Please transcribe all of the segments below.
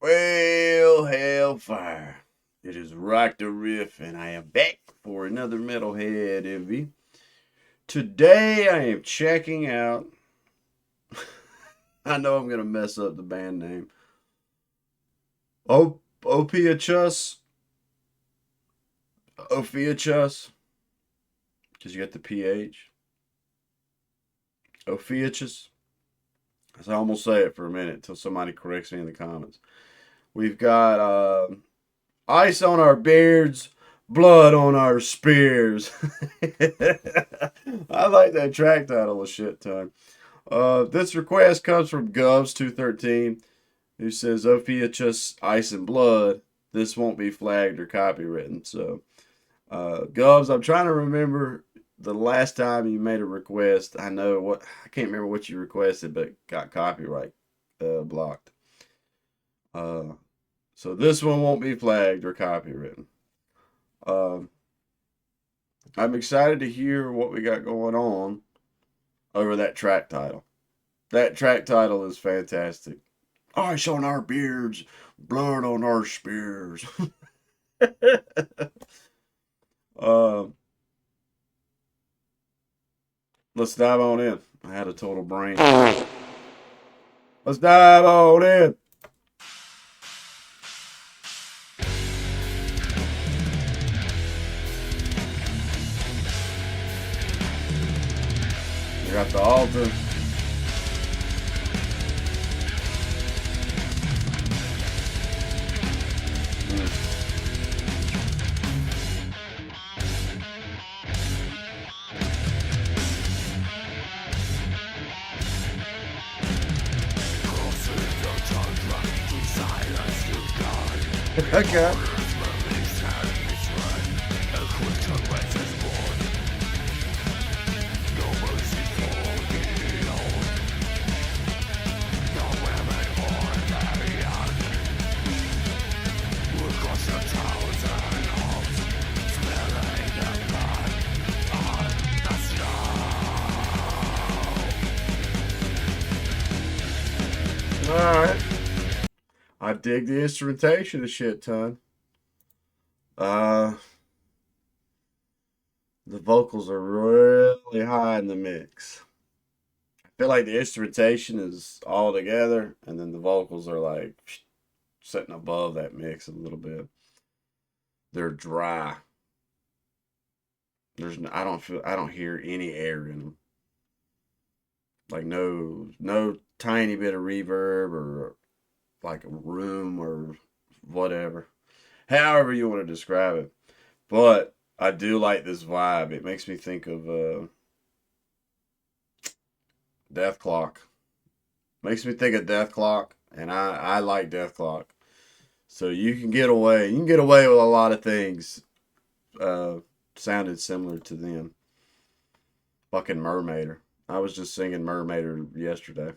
Well, hellfire. It is Rock the Riff, and I am back for another Metalhead Envy. Today I am checking out. I know I'm going to mess up the band name. Ophiuchus. Ophiuchus. Because you got the PH. Ophiuchus. So I'm going to say it for a minute until somebody corrects me in the comments. We've got ice on our beards, blood on our spears. I like that track title a shit ton. This request comes from Govs213, who says, Ophiuchus, ice and blood. This won't be flagged or copywritten. So, Govs, I'm trying to remember the last time you made a request. I can't remember what you requested, but got copyright blocked. Uh, so this one won't be flagged or copywritten. Um, I'm excited to hear what we got going on over that track title. That track title is fantastic. Ice on our beards, blood on our spears. uh, let's dive on in. I had a total brain. Let's dive on in. We got the altar. Okay. All right. I dig the instrumentation a shit ton. Uh, the vocals are really high in the mix. I feel like the instrumentation is all together, and then the vocals are like sitting above that mix a little bit. They're dry. I don't hear any air in them. Like no tiny bit of reverb or like a room or whatever. However you want to describe it. But I do like this vibe. It makes me think of Death Clock. Makes me think of Death Clock, and I like Death Clock. So you can get away. You can get away with a lot of things. Uh, Sounded similar to them. Fucking Mermaider. I was just singing Mermaider yesterday.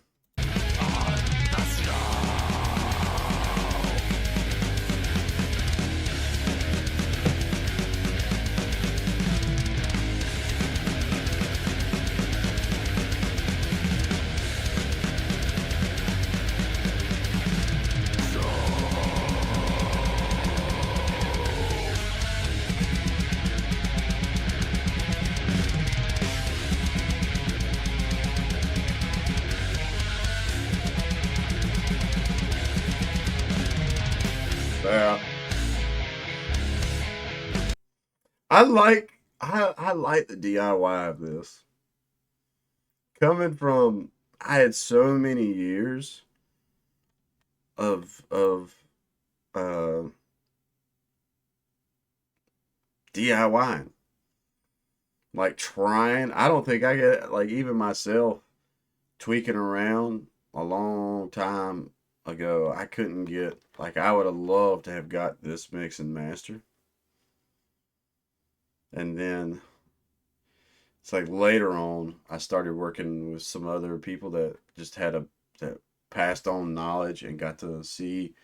Yeah. I like the DIY of this. Coming from I had so many years of uh DIYing. Like trying. I don't think I get like even myself tweaking around a long time ago. I couldn't get like I would have loved to have got this mix and master. And then it's like later on I started working with some other people that just had a that passed on knowledge and got to see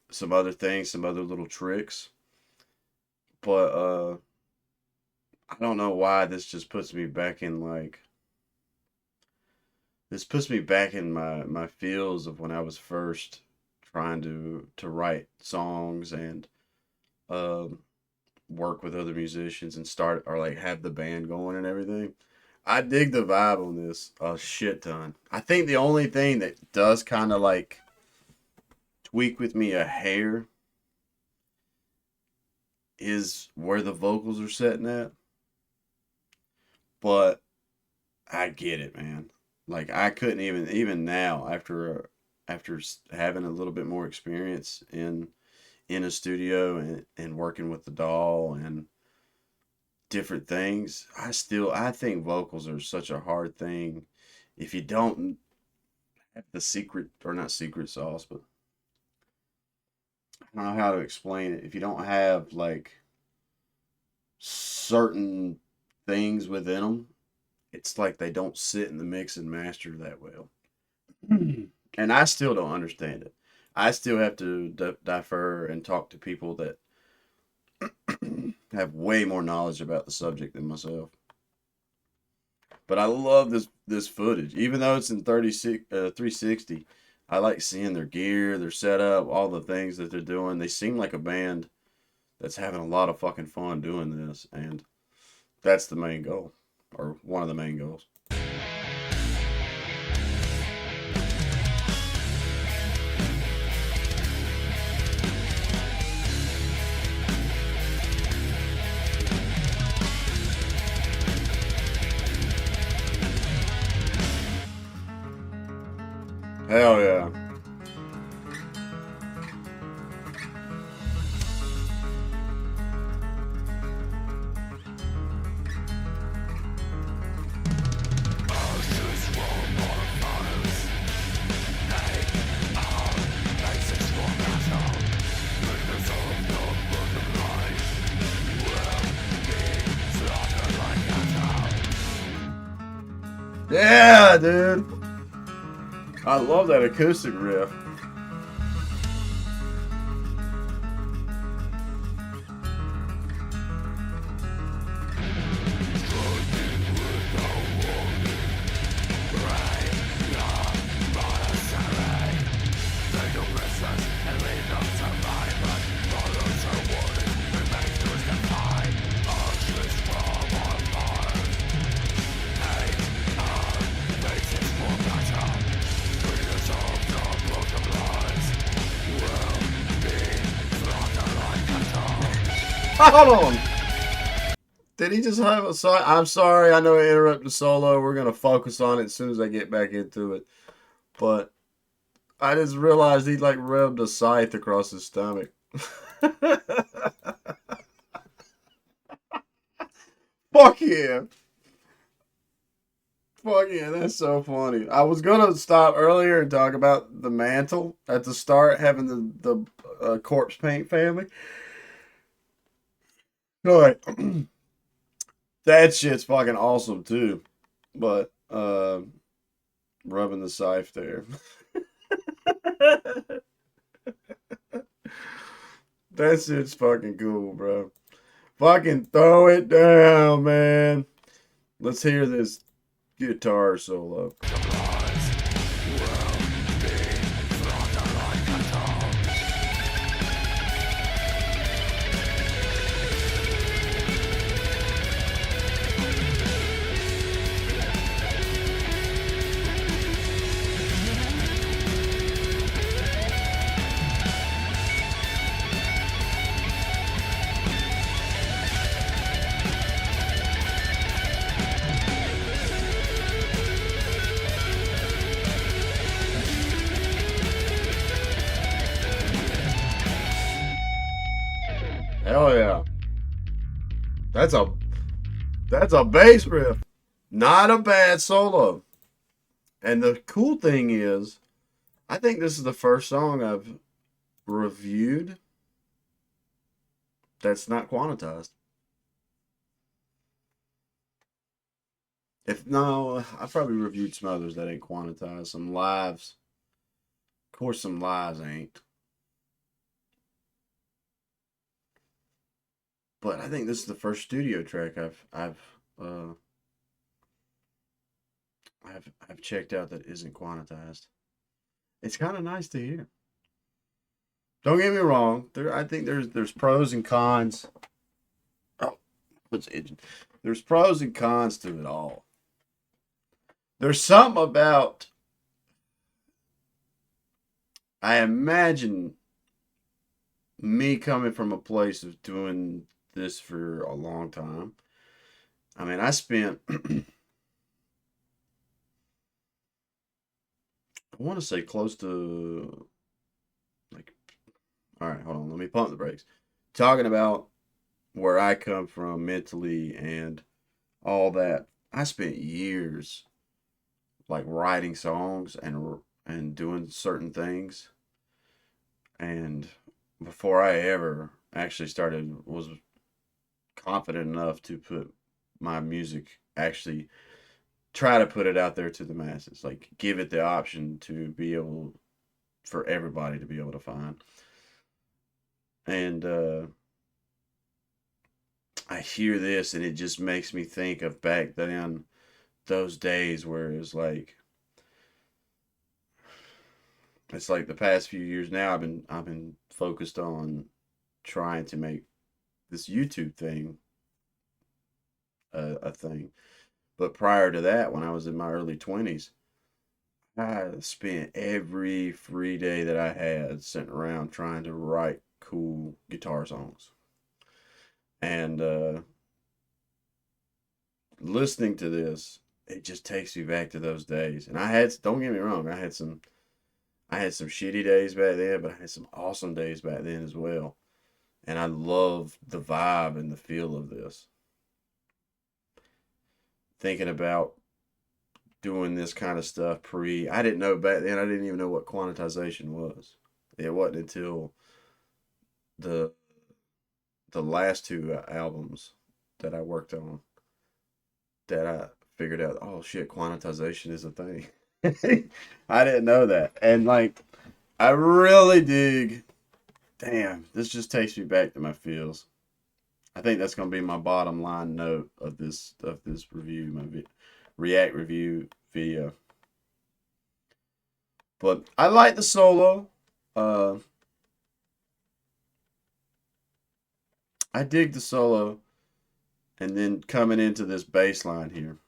some other things, some other little tricks. But I don't know why this puts me back in my feels of when I was first trying to write songs and um work with other musicians and start or like have the band going and everything. I dig the vibe on this a shit ton. I think the only thing that does kind of like tweak with me a hair is where the vocals are sitting at, but I get it, man. Like I couldn't even now after having a little bit more experience in a studio and working with the doll and different things, I think vocals are such a hard thing if you don't have the secret or not secret sauce, but I don't know how to explain it. If you don't have like certain things within them, it's like they don't sit in the mix and master that well. And I still don't understand it. I still have to defer and talk to people that have way more knowledge about the subject than myself. But I love this footage, even though it's in 360. I like seeing their gear, their setup, all the things that they're doing. They seem like a band that's having a lot of fucking fun doing this, and that's the main goal, or one of the main goals. Hell yeah. Yeah, dude. I love that acoustic riff. Hold on. Did he just have a side? I'm sorry, I know I interrupted the solo. We're gonna focus on it as soon as I get back into it. But I just realized he like rubbed a scythe across his stomach. Fuck yeah. Fuck yeah, that's so funny. I was gonna stop earlier and talk about the mantle at the start, having the corpse paint family. All right, that shit's fucking awesome too. But rubbing the scythe there. That shit's fucking cool, bro. Fucking throw it down, man. Let's hear this guitar solo. Hell yeah. That's a that's a bass riff. Not a bad solo. And the cool thing is, I think this is the first song I've reviewed that's not quantized. If no, I probably reviewed some others that ain't quantized. Some lives. Of course some lives ain't. But I think this is the first studio track I've checked out that isn't quantized. It's kind of nice to hear. Don't get me wrong. I think there's pros and cons. Oh, what's itching? There's pros and cons to it all. There's something about, I imagine, me coming from a place of doing this for a long time. I mean, I spent, I want to say close to, like, all right, hold on, let me pump the brakes. Talking about where I come from mentally and all that, I spent years like writing songs and doing certain things, and before I ever actually started was confident enough to put my music, actually try to put it out there to the masses, like give it the option to be able for everybody to be able to find. And I hear this and it just makes me think of back then, those days where it's like the past few years now I've been focused on trying to make this YouTube thing a thing. But prior to that, when I was in my early 20s, I spent every free day that I had sitting around trying to write cool guitar songs. And listening to this, it just takes me back to those days. And don't get me wrong, I had some shitty days back then, but I had some awesome days back then as well. And I love the vibe and the feel of this. Thinking about doing this kind of stuff I didn't know back then, I didn't even know what quantization was. It wasn't until the the last two albums that I worked on that I figured out, oh shit, quantization is a thing. I didn't know that. And like, I really dig, damn, this just takes me back to my feels. I think that's going to be my bottom line note of this review, react review video. But I like the solo. Uh, I dig the solo, and then coming into this bass line here.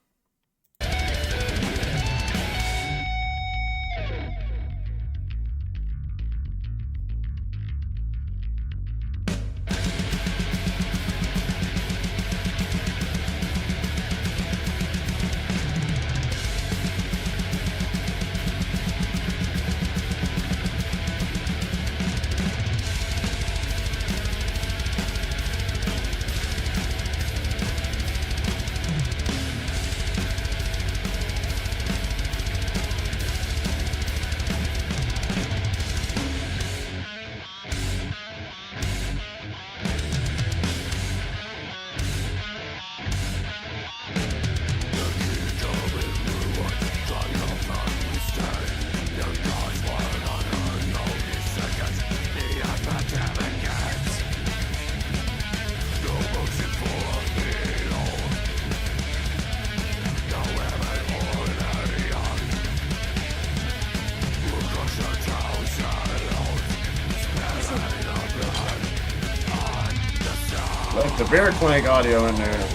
Left the bear clank audio in there.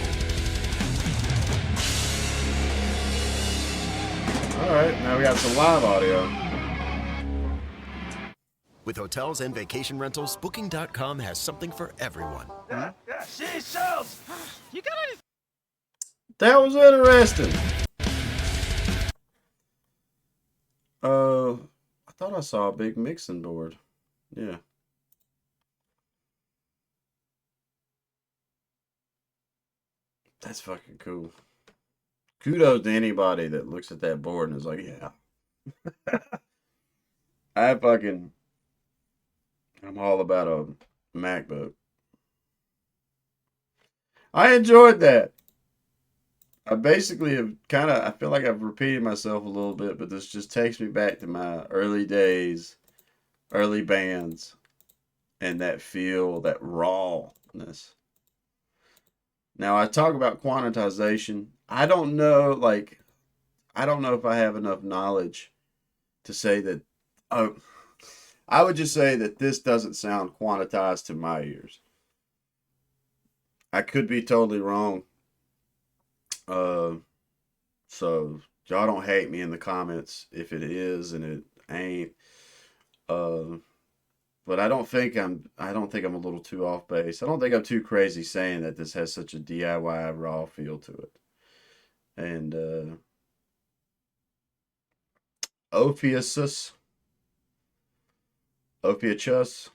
Alright, now we got some live audio. With hotels and vacation rentals, Booking.com has something for everyone. Yeah, she sells. You got any? That was interesting. I thought I saw a big mixing board. Yeah. That's fucking cool. Kudos to anybody that looks at that board and is like, yeah. I'm all about a MacBook. I enjoyed that. I basically I feel like I've repeated myself a little bit, but this just takes me back to my early days, early bands, and that feel, that rawness. Now, I talk about quantization. I don't know if I have enough knowledge to say that, oh, I would just say that this doesn't sound quantized to my ears. I could be totally wrong. Uh, so y'all don't hate me in the comments if it is and it ain't. Uh, but I don't think I'm a little too off base. I don't think I'm too crazy saying that this has such a DIY raw feel to it. And Ophiuchus, Ophiuchus.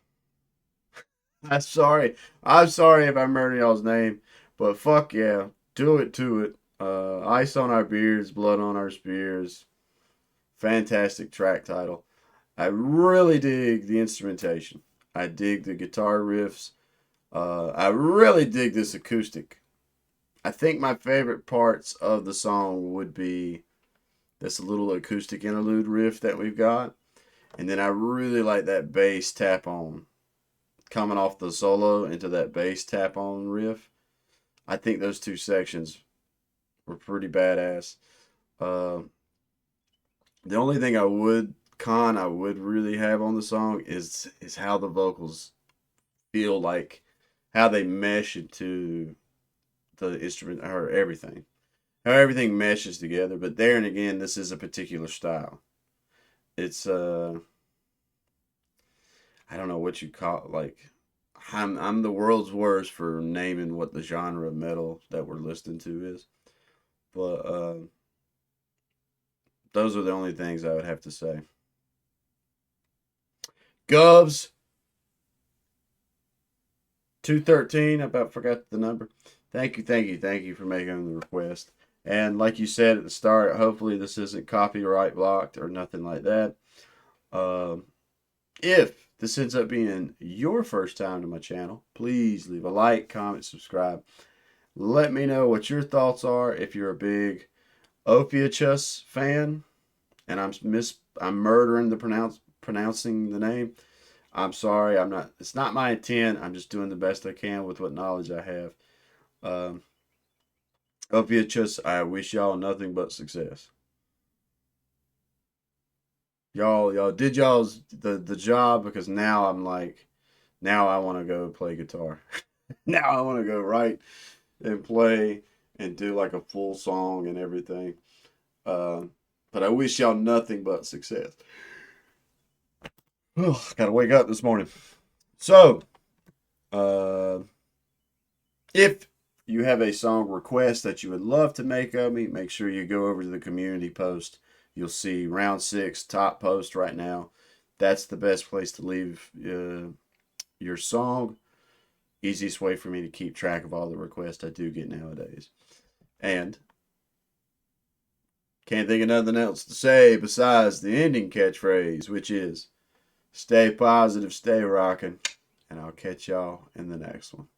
I'm sorry. I'm sorry if I murdered y'all's name, but fuck yeah, do it to it. Ice on our beards, blood on our spears. Fantastic track title. I really dig the instrumentation. I dig the guitar riffs. I really dig this acoustic. I think my favorite parts of the song would be this little acoustic interlude riff that we've got. And then I really like that bass tap on coming off the solo into that bass tap on riff. I think those two sections were pretty badass. Uh, the only thing I would really have on the song is how the vocals feel like how they mesh into the instrument or everything. How everything meshes together. But there and again, this is a particular style. It's I don't know what you call it, like I'm the world's worst for naming what the genre of metal that we're listening to is. But those are the only things I would have to say. Govs 213. I about forgot the number. Thank you for making the request. And like you said at the start, hopefully this isn't copyright blocked or nothing like that. Um, if this ends up being your first time to my channel, please leave a like, comment, subscribe. Let me know what your thoughts are. If you're a big Ophiuchus fan, and I'm murdering the pronouncing the name. I'm sorry. I'm not. It's not my intent. I'm just doing the best I can with what knowledge I have. Um, Ophiuchus, I wish y'all nothing but success. Y'all did the job because now I'm like, now I want to go play guitar. Now I want to go write and play and do like a full song and everything. Uh, but I wish y'all nothing but success. Oh, gotta wake up this morning. So, uh, if you have a song request that you would love to make of me, make sure you go over to the community post. You'll see round 6 top post right now. That's the best place to leave your song. Easiest way for me to keep track of all the requests I do get nowadays. And can't think of nothing else to say besides the ending catchphrase, which is stay positive, stay rocking, and I'll catch y'all in the next one.